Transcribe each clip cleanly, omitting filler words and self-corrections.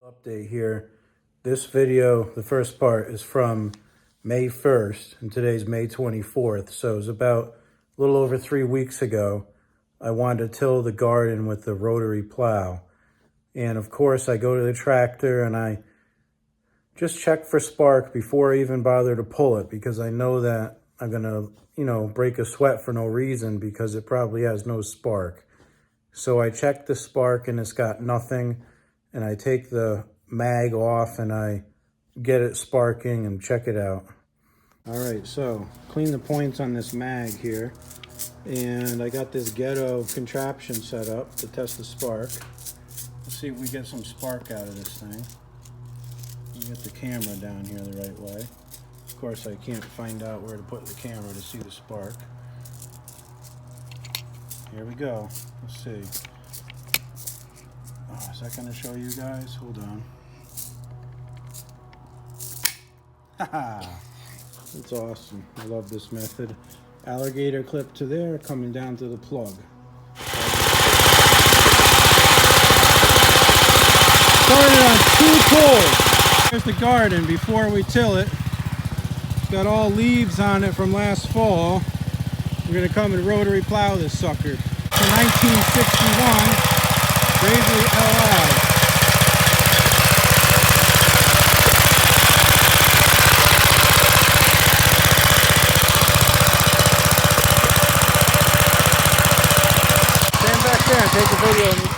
Update here. This video, the first part, is from May 1st, and today's May 24th. So it was about a little over 3 weeks ago. I wanted to till the garden with the rotary plow. And of course, I go to the tractor and I just check for spark before I even bother to pull it, because I know that I'm gonna, break a sweat for no reason because it probably has no spark. So I check the spark and it's got nothing. And I take the mag off and I get it sparking and check it out. All right, so clean the points on this mag here. And I got this ghetto contraption set up to test the spark. Let's see if we get some spark out of this thing. Get the camera down here the right way. Of course, I can't find out where to put the camera to see the spark. Here we go. Let's see. Oh, is that going to show you guys? Hold on. Haha! That's awesome. I love this method. Alligator clip to there, coming down to the plug. Started on 2 pulls. Here's the garden before we till it. It's got all leaves on it from last fall. We're going to come and rotary plow this sucker. It's a 1961. Bravely LI. Stand back there and take a video of me.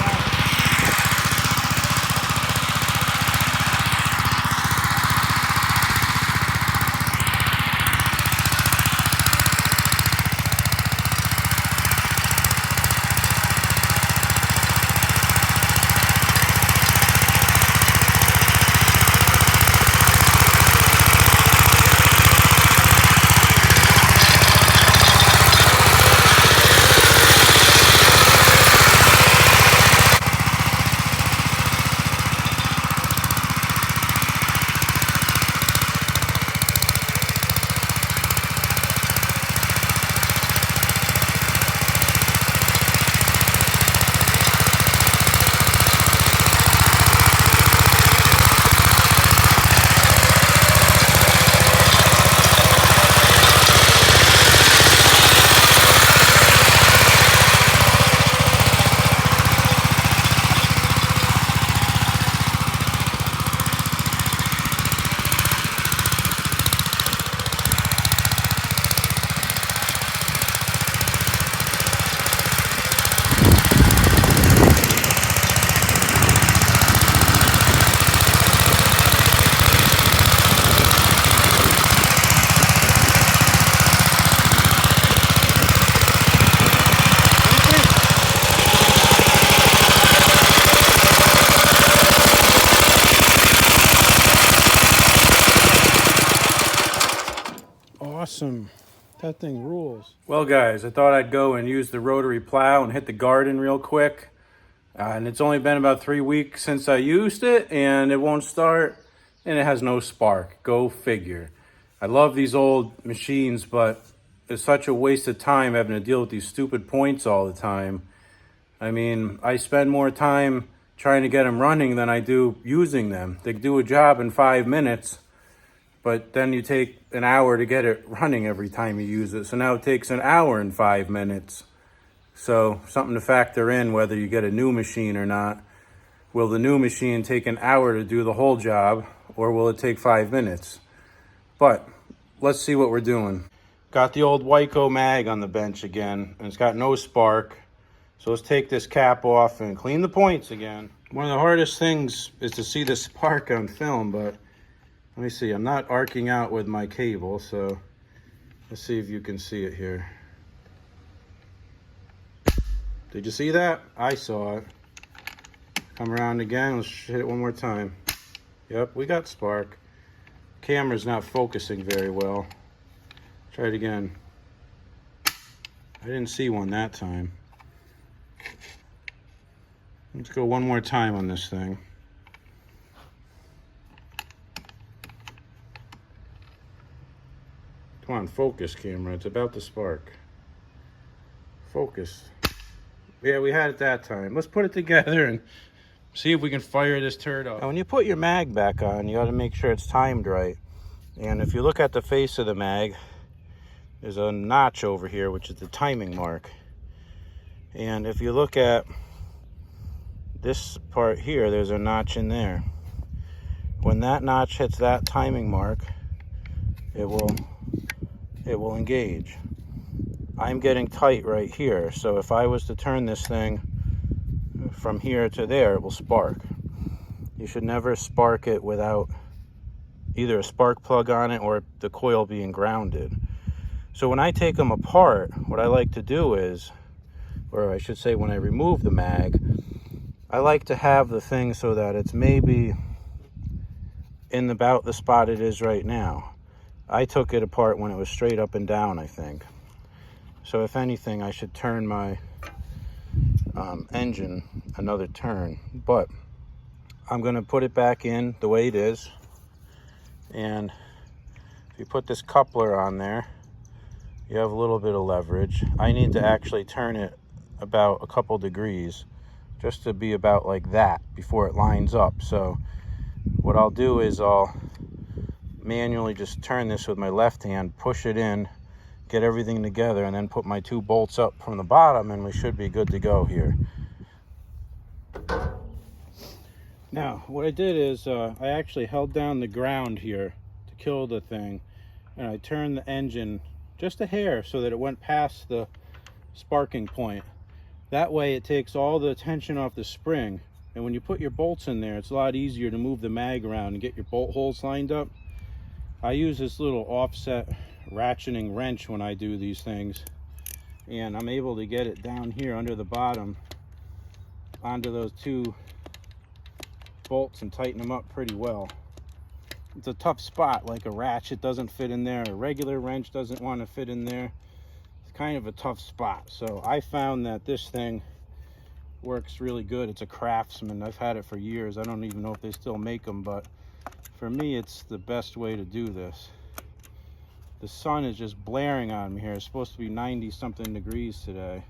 Awesome. That thing rules. Well, guys, I thought I'd go and use the rotary plow and hit the garden real quick. And it's only been about 3 weeks since I used it, and it won't start, and it has no spark. Go figure. I love these old machines, but it's such a waste of time having to deal with these stupid points all the time. I mean, I spend more time trying to get them running than I do using them. They do a job in 5 minutes, but then you take an hour to get it running every time you use it. So now it takes an hour and 5 minutes. So something to factor in whether you get a new machine or not. Will the new machine take an hour to do the whole job, or will it take 5 minutes? But let's see what we're doing. Got the old Wyco mag on the bench again, and it's got no spark. So let's take this cap off and clean the points again. One of the hardest things is to see the spark on film, but let me see. I'm not arcing out with my cable, so let's see if you can see it here. Did you see that? I saw it. Come around again. Let's hit it one more time. Yep, we got spark. Camera's not focusing very well. Try it again. I didn't see one that time. Let's go one more time on this thing. Come on, focus, camera. It's about to spark. Focus. Yeah, we had it that time. Let's put it together and See if we can fire this turd up. Now, when you put your mag back on, you got to make sure it's timed right. And if you look at the face of the mag, there's a notch over here, which is the timing mark. And if you look at this part here, there's a notch in there. When that notch hits that timing mark, it will engage. I'm getting tight right here, so if I was to turn this thing from here to there, it will spark. You should never spark it without either a spark plug on it or the coil being grounded. So when I take them apart, what I like to do is, or I should say when I remove the mag, I like to have the thing so that it's maybe in about the spot it is right now. I took it apart when it was straight up and down, I think. So if anything, I should turn my engine another turn. But I'm going to put it back in the way it is. And if you put this coupler on there, you have a little bit of leverage. I need to actually turn it about a couple degrees just to be about like that before it lines up. So what I'll do is I'll manually just turn this with my left hand, push it in, get everything together, and then put my 2 bolts up from the bottom, and we should be good to go here. Now, what I did is I actually held down the ground here to kill the thing, and I turned the engine just a hair so that it went past the sparking point. That way it takes all the tension off the spring, and when you put your bolts in there, it's a lot easier to move the mag around and get your bolt holes lined up. I use this little offset ratcheting wrench when I do these things, and I'm able to get it down here under the bottom onto those 2 bolts and tighten them up pretty well. It's a tough spot, like a ratchet doesn't fit in there, a regular wrench doesn't want to fit in there. It's kind of a tough spot. So I found that this thing works really good. It's a Craftsman. I've had it for years. I don't even know if they still make them, but for me it's the best way to do this. The sun is just blaring on me here. It's supposed to be 90 something degrees today.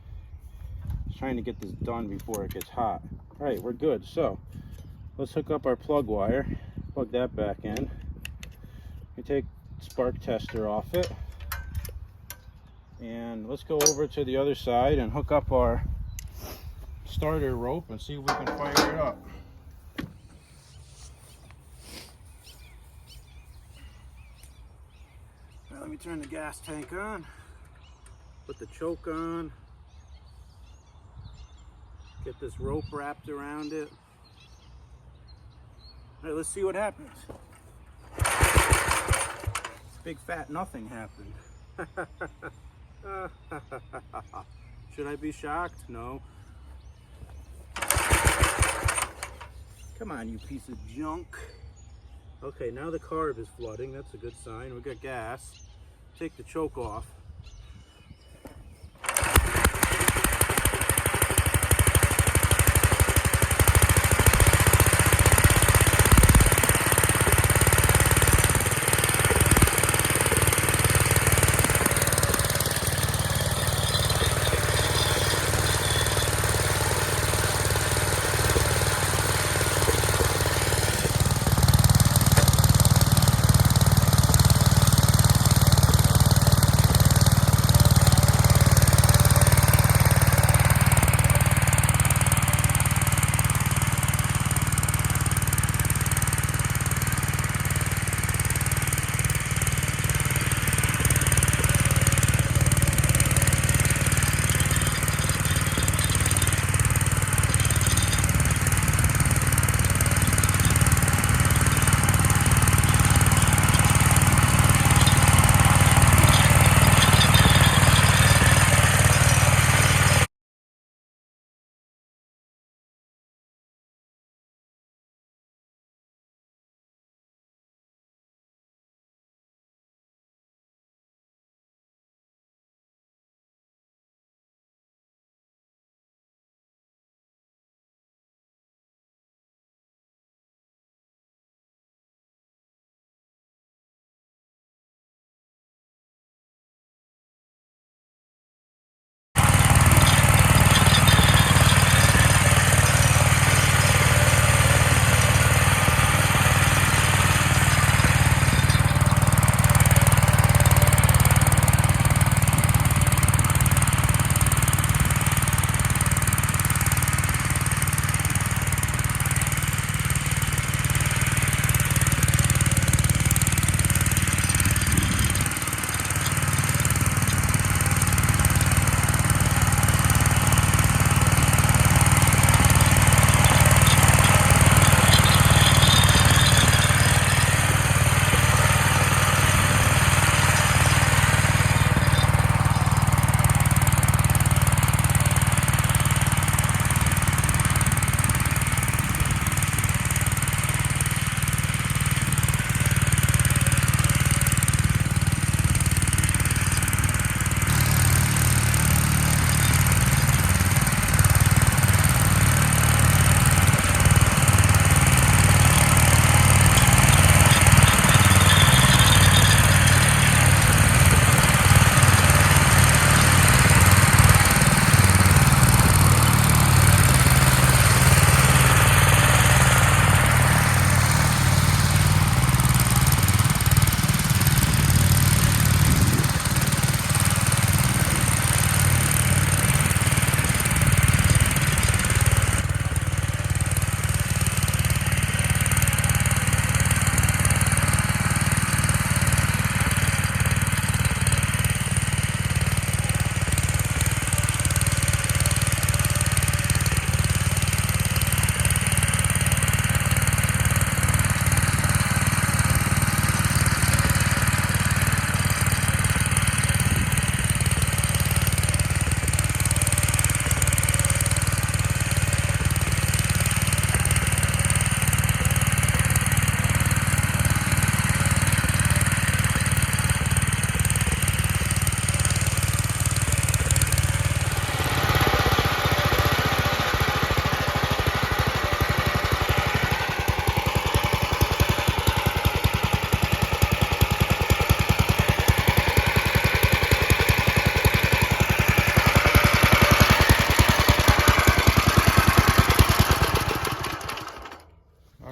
Just trying to get this done before it gets hot. All right, we're good. So let's hook up our plug wire, plug that back in. We take spark tester off it, and let's go over to the other side and hook up our starter rope and see if we can fire it up. Now let me turn the gas tank on, put the choke on, get this rope wrapped around it. All right, let's see what happens. Big fat nothing happened. Should I be shocked? No. Come on, you piece of junk. Okay, now the carb is flooding. That's a good sign. We got gas. Take the choke off.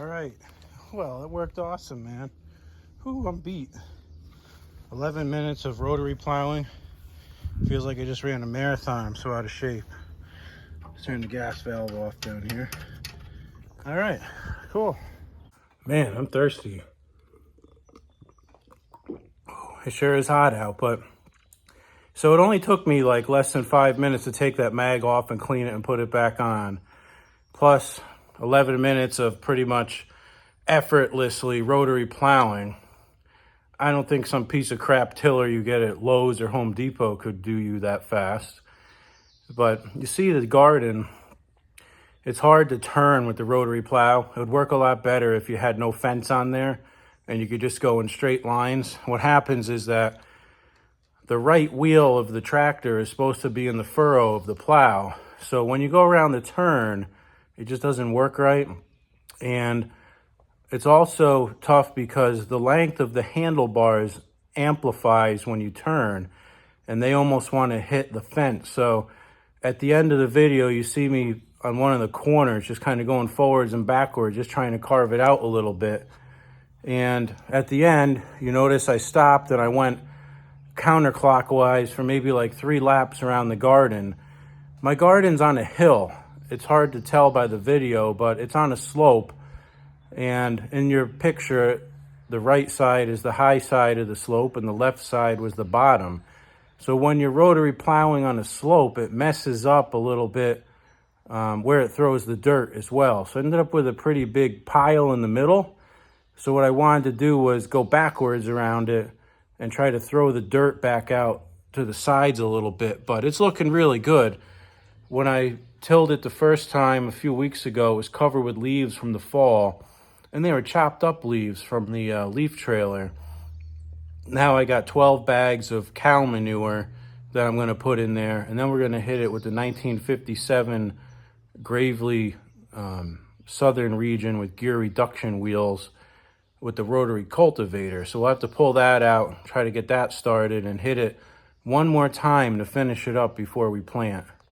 All right. Well, it worked awesome, man. Whew, I'm beat. 11 minutes of rotary plowing. Feels like I just ran a marathon. I'm so out of shape. Let's turn the gas valve off down here. All right, cool. Man, I'm thirsty. It sure is hot out, but so it only took me like less than 5 minutes to take that mag off and clean it and put it back on. Plus 11 minutes of pretty much effortlessly rotary plowing. I don't think some piece of crap tiller you get at Lowe's or Home Depot could do you that fast. But you see the garden, it's hard to turn with the rotary plow. It would work a lot better if you had no fence on there and you could just go in straight lines. What happens is that the right wheel of the tractor is supposed to be in the furrow of the plow. So when you go around the turn, it just doesn't work right. And it's also tough because the length of the handlebars amplifies when you turn, and they almost want to hit the fence. So at the end of the video, you see me on one of the corners, just kind of going forwards and backwards, just trying to carve it out a little bit. And at the end, you notice I stopped and I went counterclockwise for maybe like 3 laps around the garden. My garden's on a hill. It's hard to tell by the video, but it's on a slope. And in your picture, the right side is the high side of the slope and the left side was the bottom. So when you're rotary plowing on a slope, it messes up a little bit where it throws the dirt as well. So I ended up with a pretty big pile in the middle. So what I wanted to do was go backwards around it and try to throw the dirt back out to the sides a little bit. But it's looking really good. When I tilled it the first time a few weeks ago, it was covered with leaves from the fall. And they were chopped up leaves from the leaf trailer. Now I got 12 bags of cow manure that I'm going to put in there. And then we're going to hit it with the 1957 Gravely Southern Region with gear reduction wheels with the rotary cultivator. So we'll have to pull that out, try to get that started and hit it one more time to finish it up before we plant.